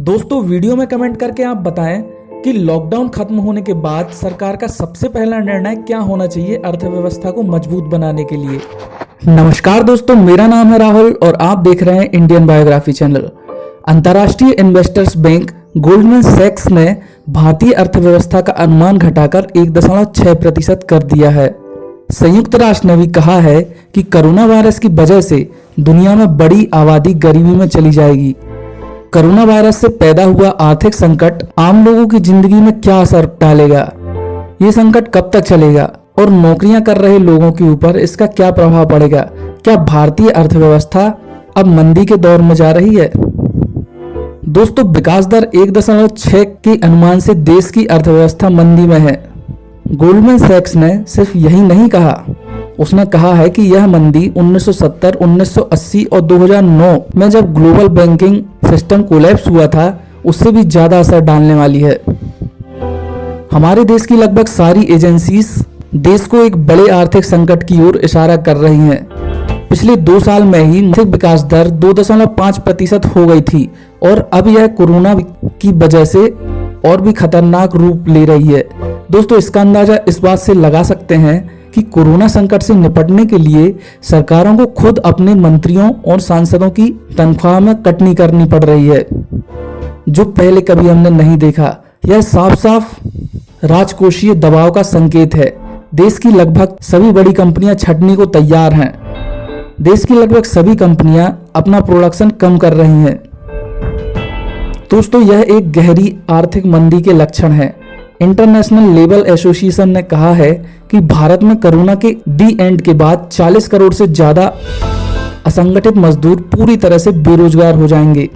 दोस्तों वीडियो में कमेंट करके आप बताएं कि लॉकडाउन खत्म होने के बाद सरकार का सबसे पहला निर्णय क्या होना चाहिए अर्थव्यवस्था को मजबूत बनाने के लिए। नमस्कार दोस्तों, मेरा नाम है राहुल और आप देख रहे हैं इंडियन बायोग्राफी चैनल। अंतर्राष्ट्रीय इन्वेस्टर्स बैंक गोल्डमैन सैक्स ने भारतीय अर्थव्यवस्था का अनुमान घटाकर 1.6% कर दिया है। संयुक्त राष्ट्र ने भी कहा है कि कोरोना वायरस की वजह से दुनिया में बड़ी आबादी गरीबी में चली जाएगी। कोरोना वायरस से पैदा हुआ आर्थिक संकट आम लोगों की जिंदगी में क्या असर डालेगा, ये संकट कब तक चलेगा और नौकरियां कर रहे लोगों के ऊपर इसका क्या प्रभाव पड़ेगा। क्या भारतीय अर्थव्यवस्था अब मंदी के दौर में जा रही है? दोस्तों, विकास दर 1.6 के अनुमान से देश की अर्थव्यवस्था मंदी में है। गोल्डमैन सैक्स ने सिर्फ यही नहीं कहा, उसने कहा है कि यह मंदी 1970, 1980 और 2009 में जब ग्लोबल बैंकिंग सिस्टम कोलैप्स हुआ था उससे भी ज्यादा असर डालने वाली है। हमारे देश की लगभग सारी एजेंसीज देश को एक बड़े आर्थिक संकट की ओर इशारा कर रही हैं। पिछले 2 साल में ही आर्थिक विकास दर 2.5% हो गई थी और अब यह कोरोना की वजह से और भी खतरनाक रूप ले रही है। दोस्तों, इसका अंदाजा इस बात से लगा सकते हैं कि कोरोना संकट से निपटने के लिए सरकारों को खुद अपने मंत्रियों और सांसदों की तनख्वाह में कटनी करनी पड़ रही है, जो पहले कभी हमने नहीं देखा। यह साफ साफ राजकोषीय दबाव का संकेत है। देश की लगभग सभी बड़ी कंपनियां छटनी को तैयार हैं। देश की लगभग सभी कंपनियां अपना प्रोडक्शन कम कर रही हैं। दोस्तों, यह एक गहरी आर्थिक मंदी के लक्षण है। इंटरनेशनल लेबर एसोसिएशन ने कहा है कि भारत में कोरोना के दी एंड के बाद 40 करोड़ से ज्यादा असंगठित मजदूर पूरी तरह से बेरोजगार हो जाएंगे।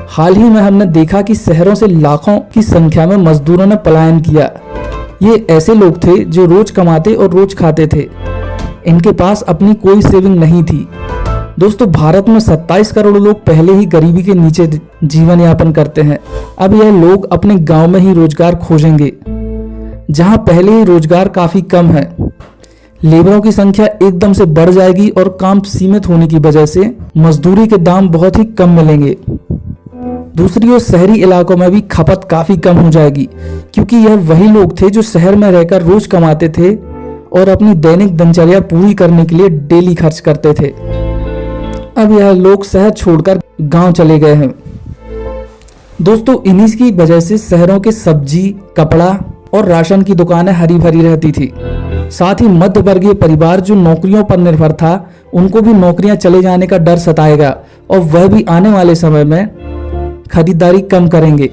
हाल ही में हमने देखा कि शहरों से लाखों की संख्या में मजदूरों ने पलायन किया। ये ऐसे लोग थे जो रोज कमाते और रोज खाते थे। इनके पास अपनी कोई सेविंग नहीं थी। दोस्तों, भारत में 27 करोड़ लोग पहले ही गरीबी के नीचे जीवन यापन करते हैं। अब यह लोग अपने गांव में ही रोजगार खोजेंगे, जहां पहले ही रोजगार काफी कम है। लेबरों की संख्या एकदम से बढ़ जाएगी और काम सीमित होने की वजह से मजदूरी के दाम बहुत ही कम मिलेंगे। दूसरी ओर शहरी इलाकों में भी खपत काफी कम हो जाएगी, क्योंकि यह वही लोग थे जो शहर में रहकर रोज कमाते थे और अपनी दैनिक दिनचर्या पूरी करने के लिए डेली खर्च करते थे। अब यह लोग शहर छोड़कर गांव चले गए हैं। दोस्तों, इन्हीं की वजह से शहरों के सब्जी, कपड़ा और राशन की दुकानें हरी भरी रहती थी। साथ ही मध्य वर्गीय परिवार जो नौकरियों पर निर्भर था, उनको भी नौकरियां चले जाने का डर सताएगा और वह भी आने वाले समय में खरीदारी कम करेंगे।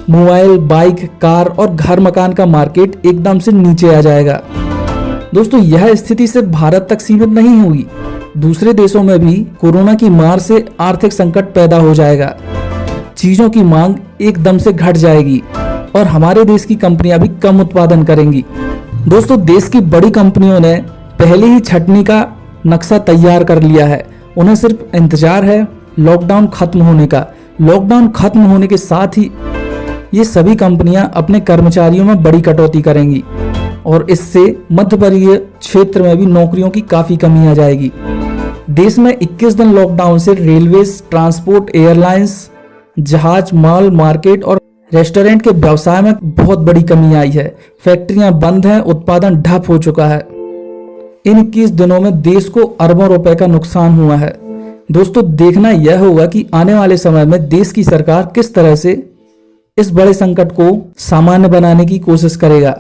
मोबाइल, बाइक, कार और घर मकान का मार्केट एकदम से नीचे आ जाएगा। दोस्तों, यह स्थिति सिर्फ भारत तक सीमित नहीं हुई, दूसरे देशों में भी कोरोना की मार से आर्थिक संकट पैदा हो जाएगा। चीजों की मांग एकदम से घट जाएगी और हमारे देश की कंपनियां भी कम उत्पादन करेंगी। दोस्तों, देश की बड़ी कंपनियों ने पहले ही छटनी का नक्शा तैयार कर लिया है। उन्हें सिर्फ इंतजार है लॉकडाउन खत्म होने का। लॉकडाउन खत्म होने के साथ ही ये सभी कंपनियां अपने कर्मचारियों में बड़ी कटौती करेंगी और इससे मध्य वर्गीय क्षेत्र में भी नौकरियों की काफी कमी आ जाएगी। देश में 21 दिन लॉकडाउन से रेलवेज, ट्रांसपोर्ट, एयरलाइंस, जहाज, मॉल, मार्केट और रेस्टोरेंट के व्यवसाय में बहुत बड़ी कमी आई है। फैक्ट्रियां बंद हैं, उत्पादन ठप हो चुका है। इन 21 दिनों में देश को अरबों रुपए का नुकसान हुआ है। दोस्तों, देखना यह होगा कि आने वाले समय में देश की सरकार किस तरह से इस बड़े संकट को सामान्य बनाने की कोशिश करेगा।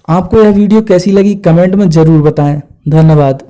आपको यह वीडियो कैसी लगी कमेंट में जरूर बताएं। धन्यवाद।